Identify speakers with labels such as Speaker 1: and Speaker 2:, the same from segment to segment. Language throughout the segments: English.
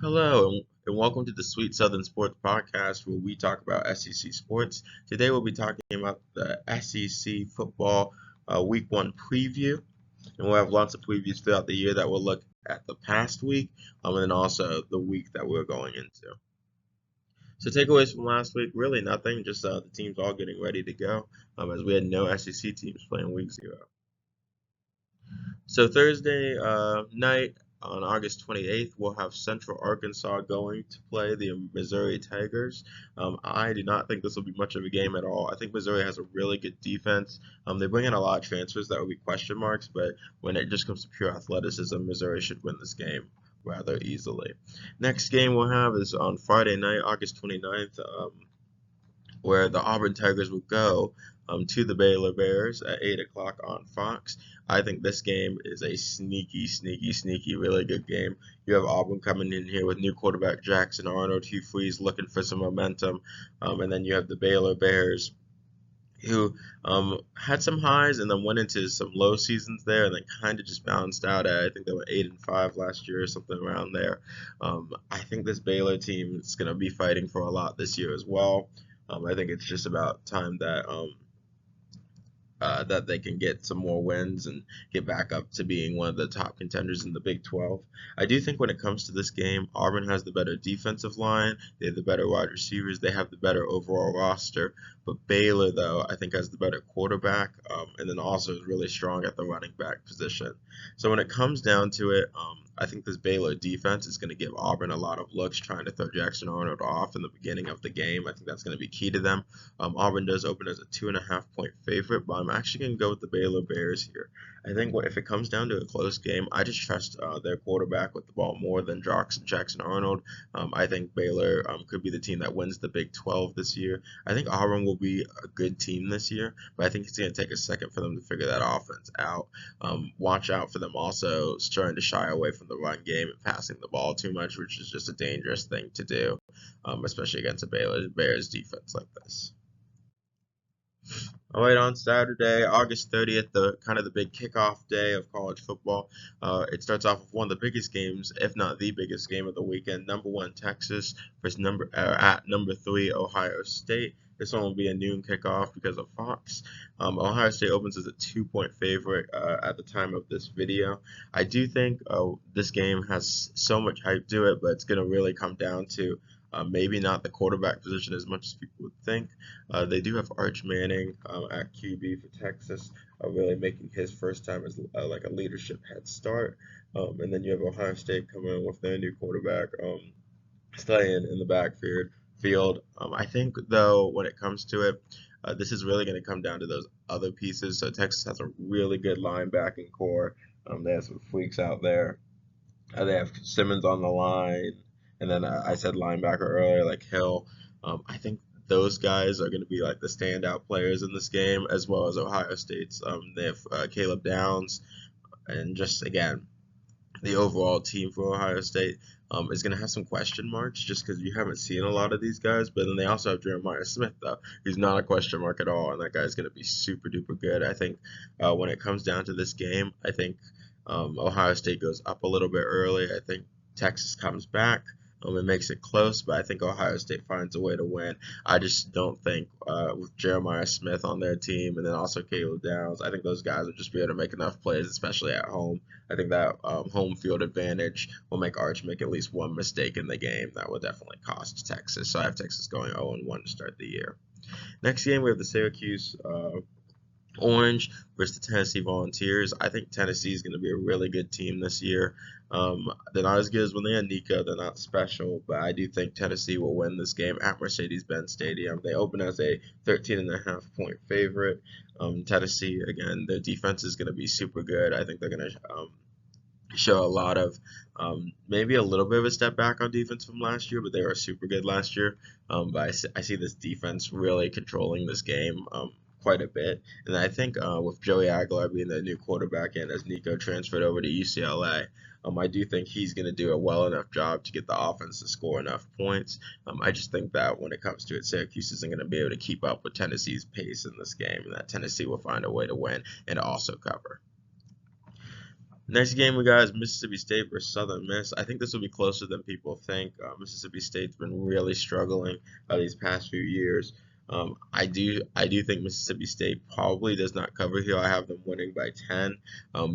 Speaker 1: Hello, and welcome to the Sweet Southern Sports Podcast, where we talk about SEC sports. Today, we'll be talking about the SEC football Week 1 preview, and we'll have lots of previews throughout the year that will look at the past week, and then also the week that we're going into. So, takeaways from last week, really nothing, just the teams all getting ready to go, as we had no SEC teams playing Week 0. So Thursday night on August 28th, we'll have Central Arkansas going to play the Missouri Tigers. I do not think this will be much of a game at all. I think Missouri has a really good defense. They bring in a lot of transfers that will be question marks, but when it just comes to pure athleticism, Missouri should win this game rather easily. Next game we'll have is on Friday night, August 29th. Where the Auburn Tigers will go to the Baylor Bears at 8 o'clock on Fox. I think this game is a sneaky, really good game. You have Auburn coming in here with new quarterback Jackson Arnold, Hugh Freeze looking for some momentum, and then you have the Baylor Bears who had some highs and then went into some low seasons there and then kind of just bounced out at, I think they were 8-5 last year or something around there. I think this Baylor team is going to be fighting for a lot this year as well. I think it's just about time that they can get some more wins and get back up to being one of the top contenders in the Big 12. I do think when it comes to this game, Auburn has the better defensive line, they have the better wide receivers, they have the better overall roster. But Baylor, though, I think has the better quarterback, and then also is really strong at the running back position. So when it comes down to it, I think this Baylor defense is going to give Auburn a lot of looks trying to throw Jackson Arnold off in the beginning of the game. I think that's going to be key to them. Auburn does open as a 2.5 point favorite, but I'm actually going to go with the Baylor Bears here. I think if it comes down to a close game, I just trust their quarterback with the ball more than Jackson Arnold. I think Baylor could be the team that wins the Big 12 this year. I think Auburn will be a good team this year, but I think it's going to take a second for them to figure that offense out. Watch out for them also starting to shy away from the run game and passing the ball too much, which is just a dangerous thing to do, especially against a Baylor Bears defense like this. All right, on Saturday, August 30th, the kind of the big kickoff day of college football. It starts off with one of the biggest games, if not the biggest game of the weekend. Number one Texas versus at number three Ohio State. This one will be a noon kickoff because of Fox. Ohio State opens as a 2 point favorite at the time of this video. I do think this game has so much hype to it, but it's going to really come down to maybe not the quarterback position as much as people would think. They do have Arch Manning at QB for Texas, really making his first time as like a leadership head start. And then you have Ohio State coming in with their new quarterback, staying in the backfield. I think though when it comes to it, this is really going to come down to those other pieces. So Texas has a really good linebacking core. They have some freaks out there. They have Simmons on the line, and then I said linebacker earlier, like Hill. I think those guys are going to be like the standout players in this game, as well as Ohio State's. They have Caleb Downs, and just again, the overall team for Ohio State is going to have some question marks just because you haven't seen a lot of these guys. But then they also have Jeremiah Smith, though, who's not a question mark at all, and that guy's going to be super duper good. I think when it comes down to this game, I think Ohio State goes up a little bit early. I think Texas comes back. It makes it close, but I think Ohio State finds a way to win. I just don't think with Jeremiah Smith on their team and then also Caleb Downs, I think those guys will just be able to make enough plays, especially at home. I think that home field advantage will make Arch make at least one mistake in the game. That will definitely cost Texas. So I have Texas going 0-1 to start the year. Next game, we have the Syracuse Orange versus the Tennessee Volunteers. I think Tennessee is going to be a really good team this year. They're not as good as when they had Nico. They're not special, but I do think Tennessee will win this game at Mercedes-Benz Stadium. They open as a 13.5 point favorite. Tennessee, again, their defense is going to be super good. I think they're going to show a lot of maybe a little bit of a step back on defense from last year, but they were super good last year. But I see this defense really controlling this game quite a bit. And I think with Joey Aguilar being the new quarterback and as Nico transferred over to UCLA, I do think he's going to do a well enough job to get the offense to score enough points. I just think that when it comes to it, Syracuse isn't going to be able to keep up with Tennessee's pace in this game, and that Tennessee will find a way to win and also cover. Next game we got is Mississippi State versus Southern Miss. I think this will be closer than people think. Mississippi State's been really struggling these past few years. I do think Mississippi State probably does not cover here. I have them winning by 10.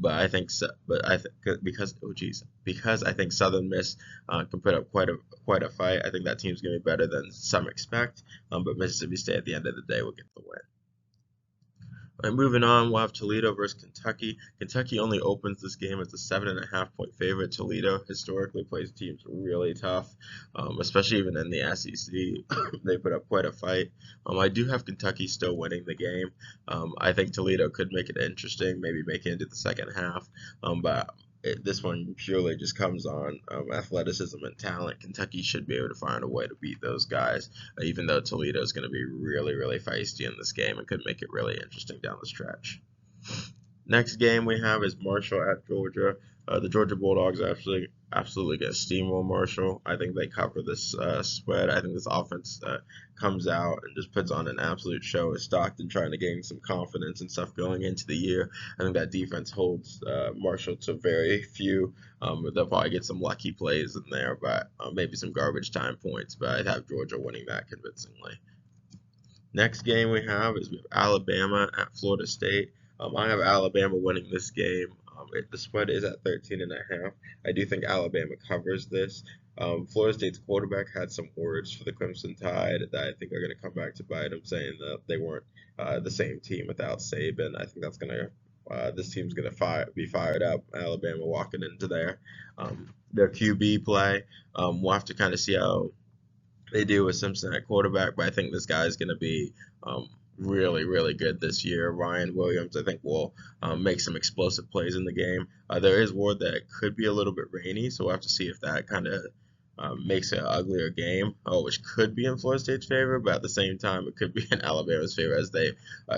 Speaker 1: But I think because because I think Southern Miss can put up quite a fight. I think that team's going to be better than some expect. But Mississippi State at the end of the day will get the win. All right, moving on, we'll have Toledo versus Kentucky. Kentucky only opens this game as a 7.5 point favorite. Toledo historically plays teams really tough, especially even in the SEC. They put up quite a fight. I do have Kentucky still winning the game. I think Toledo could make it interesting, maybe make it into the second half. But this one purely just comes on athleticism and talent. Kentucky should be able to find a way to beat those guys, even though Toledo is going to be really, really feisty in this game and could make it really interesting down the stretch. Next game we have is Marshall at Georgia. The Georgia Bulldogs are absolutely going to steamroll Marshall. I think they cover this spread. I think this offense comes out and just puts on an absolute show. With Stockton trying to gain some confidence and stuff going into the year. I think that defense holds Marshall to very few. They'll probably get some lucky plays in there, but maybe some garbage time points. But I'd have Georgia winning that convincingly. Next game we have Alabama at Florida State. I have Alabama winning this game. The spread is at 13.5. I do think Alabama covers this. Florida State's quarterback had some words for the Crimson Tide that I think are going to come back to bite him, saying that they weren't the same team without Saban. I think that's going to this team's going to be fired up. Alabama walking into their QB play. We'll have to kind of see how they do with Simpson at quarterback, but I think this guy is going to be really, really good this year. Ryan Williams, I think, will make some explosive plays in the game. There is word that it could be a little bit rainy, so we'll have to see if that kind of makes it an uglier game, which could be in Florida State's favor, but at the same time, it could be in Alabama's favor as they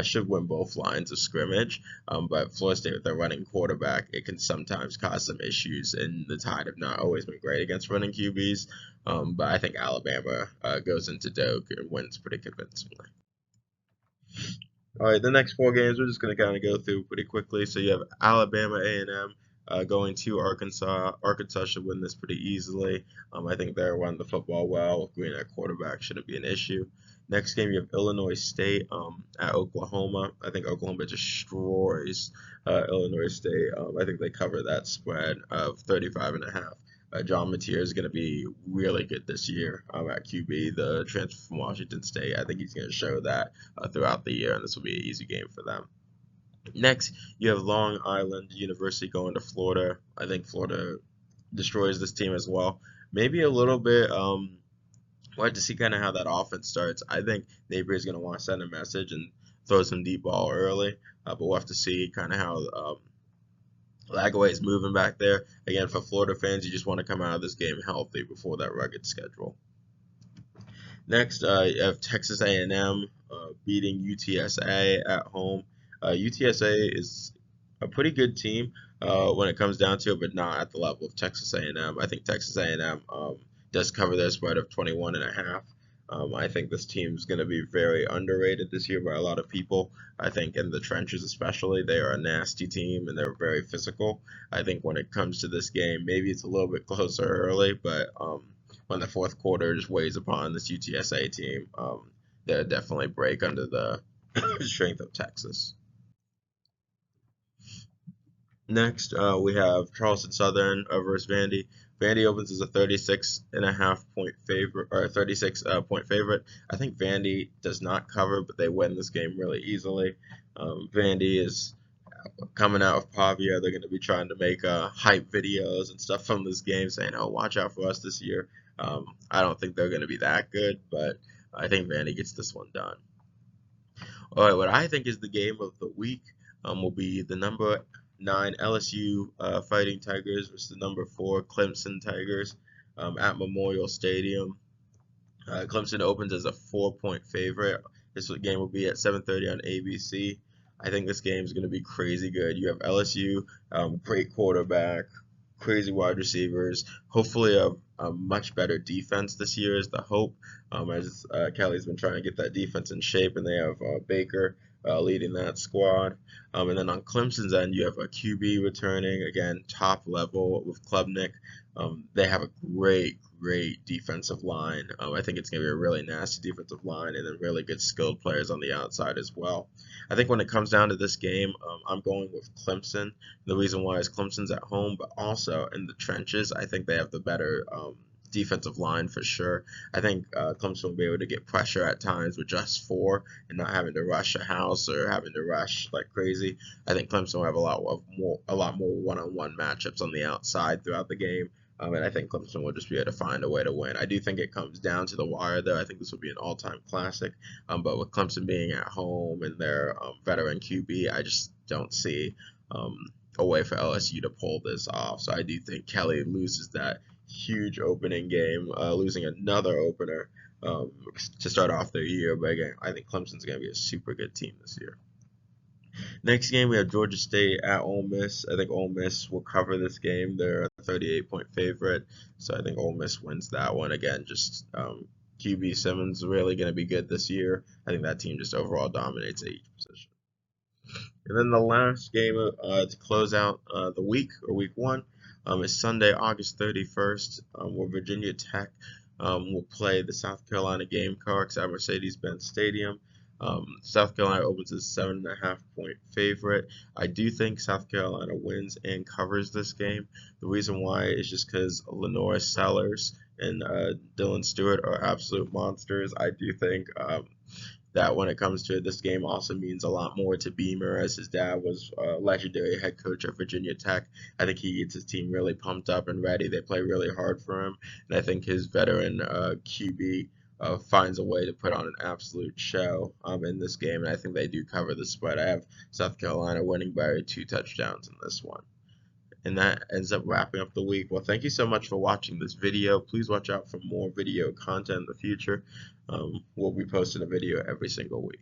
Speaker 1: should win both lines of scrimmage. But Florida State, with their running quarterback, it can sometimes cause some issues, and the Tide have not always been great against running QBs. But I think Alabama goes into Doak and wins pretty convincingly. All right, the next four games we're just going to kind of go through pretty quickly. So you have Alabama A&M going to Arkansas. Arkansas should win this pretty easily. I think they're running the football well. With Green at quarterback shouldn't be an issue. Next game you have Illinois State at Oklahoma. I think Oklahoma destroys Illinois State. I think they cover that spread of 35.5. John Mateer is going to be really good this year at QB, the transfer from Washington State. I think he's going to show that throughout the year, and this will be an easy game for them. Next, you have Long Island University going to Florida. I think Florida destroys this team as well. Maybe a little bit. We'll have to see kind of how that offense starts. I think Napier is going to want to send a message and throw some deep ball early, but we'll have to see kind of how Lagaway is moving back there. Again, for Florida fans, you just want to come out of this game healthy before that rugged schedule. Next, you have Texas A&M beating UTSA at home. UTSA is a pretty good team when it comes down to it, but not at the level of Texas A&M. I think Texas A&M does cover their spread of 21.5. I think this team's going to be very underrated this year by a lot of people. I think in the trenches especially, they are a nasty team and they're very physical. I think when it comes to this game, maybe it's a little bit closer early, but when the fourth quarter just weighs upon this UTSA team, they'll definitely break under the strength of Texas. Next, we have Charleston Southern versus Vandy. Vandy opens as a 36.5 point favorite, or 36 point favorite. I think Vandy does not cover, but they win this game really easily. Vandy is coming out of Pavia. They're going to be trying to make hype videos and stuff from this game, saying, "Oh, watch out for us this year." I don't think they're going to be that good, but I think Vandy gets this one done. All right, what I think is the game of the week will be the number 9 LSU Fighting Tigers versus the number 4 Clemson Tigers at Memorial Stadium. Clemson opens as a 4-point favorite. This game will be at 7:30 on ABC. I think this game is going to be crazy good. You have LSU, great quarterback, crazy wide receivers. Hopefully a much better defense this year is the hope. As Kelly's been trying to get that defense in shape, and they have Baker leading that squad. And then on Clemson's end, you have a QB returning, again, top level with Klubnik. They have a great defensive line. I think it's going to be a really nasty defensive line and then really good skilled players on the outside as well. I think when it comes down to this game, I'm going with Clemson. The reason why is Clemson's at home, but also in the trenches, I think they have the better defensive line for sure. I think Clemson will be able to get pressure at times with just four and not having to rush a house or having to rush like crazy. I think Clemson will have a lot more one-on-one matchups on the outside throughout the game. And I think Clemson will just be able to find a way to win. I do think it comes down to the wire, though. I think this will be an all-time classic. But with Clemson being at home and their veteran QB, I just don't see a way for LSU to pull this off. So I do think Kelly loses that huge opening game, losing another opener to start off their year. But again, I think Clemson's going to be a super good team this year. Next game, we have Georgia State at Ole Miss. I think Ole Miss will cover this game. They're a 38-point favorite, so I think Ole Miss wins that one. Again, just QB Simmons is really going to be good this year. I think that team just overall dominates at each position. And then the last game to close out the week, or week one, is Sunday, August 31st, where Virginia Tech will play the South Carolina Gamecocks at Mercedes-Benz Stadium. South Carolina opens as a 7.5-point favorite. I do think South Carolina wins and covers this game. The reason why is just because Lenora Sellers and Dylan Stewart are absolute monsters. I do think that when it comes to it, this game also means a lot more to Beamer, as his dad was a legendary head coach at Virginia Tech. I think he gets his team really pumped up and ready. They play really hard for him, and I think his veteran QB finds a way to put on an absolute show in this game, and I think they do cover the spread. I have South Carolina winning by 2 touchdowns in this one. And that ends up wrapping up the week. Well, thank you so much for watching this video. Please watch out for more video content in the future. We'll be posting a video every single week.